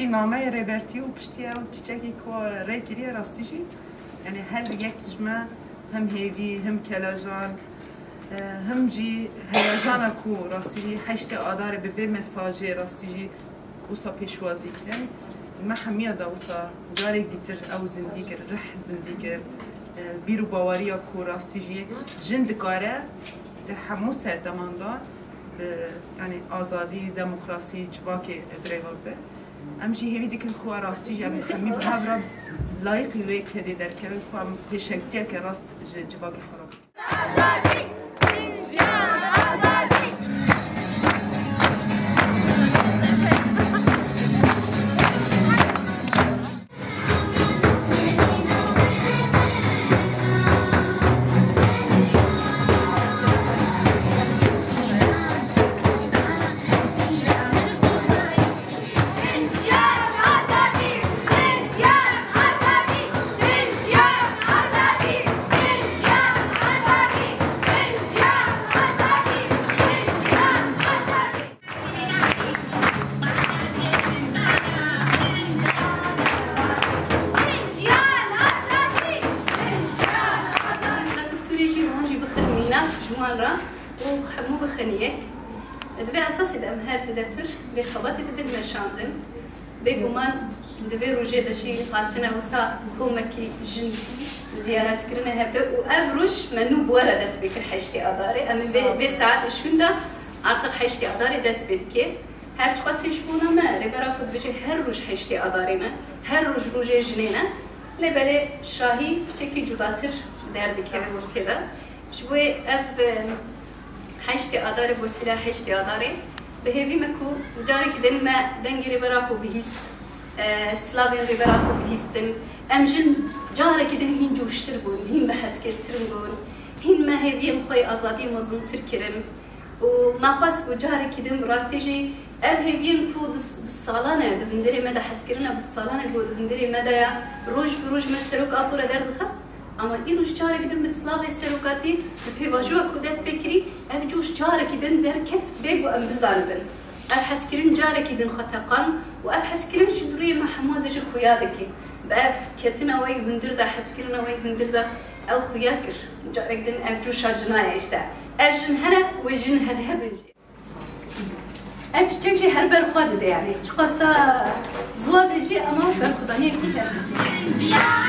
پشتی نامه ریبرتی و پشتی او چیچکی که ری کریه راستی جی یعنی هر یک جمع هم هیوی هم کلاجان هم جی هیجان کو راستی جی هشت آدار به وی مساجی راستی جی وسا پیشوازی کرد ما همیه دا وسا جارک دیتر او زندگی رح زندگی بیرو باوریا کو راستی جی جند کاره در همو سردماندار يعني آزادی دموکراسی جواکی دريغل به امشي هیوی دیگر خو راستی جا همی به هفرا لایق لوی کدی در که خو هم پیشکتیه که راست جواکی خراب آزادی آزادی وحمو بخنيك دبي أساسي دم هاد دكتور بخبطة تدل مشاندن بيجومان دبي روجي دشي قاتنا وسا كومكي جن زيارات كرنا هبدا وأبرش منو بورا دس بكر حيشتي أداري أما بساعات شوندا أرتق حيشتي أداري دس بيدكي هر تقصي شبونا ما ربنا كنت بيجي هر روج حيشتي أداري ما هر روج روجي جنينا لبلي شاهي بتشكي جداتر دردي كذا مرتدا شوي حشتي أداري بوسيلة حشتي أداري بهذي مكو جارك دن ما دنجري براكو بهيس سلافين ربراكو بهيستن أمجن جارك دن هين جوش تربون هين بحس كرترمون هين ما هذي مخوي أزادي مزن تركرم وما خاص بجارك دن راسيجي هذي مكو بالصالانة دهندري مدى حسكرنا بالصالانة دهندري مدى روج بروج مسروك أبورا درد خاص اما اینو جاره کدن بسلاوی سروکاتی پیواجو کودس بکری اف جوش جاره کدن درکت بگو ام بزالبن اف حسکرین جاره کدن خطقان و اف حسکرین جدوری محمود جو خویادکی باف کتنا وی هندر دا حسکرنا وی هندر دا او خویاکر جاره کدن اف جوش جنای اشتا اف جن هنا و جن هر هبنجی اف چکشی هر برخواد ده یعنی چقصا زواد جی اما برخودانی کی هر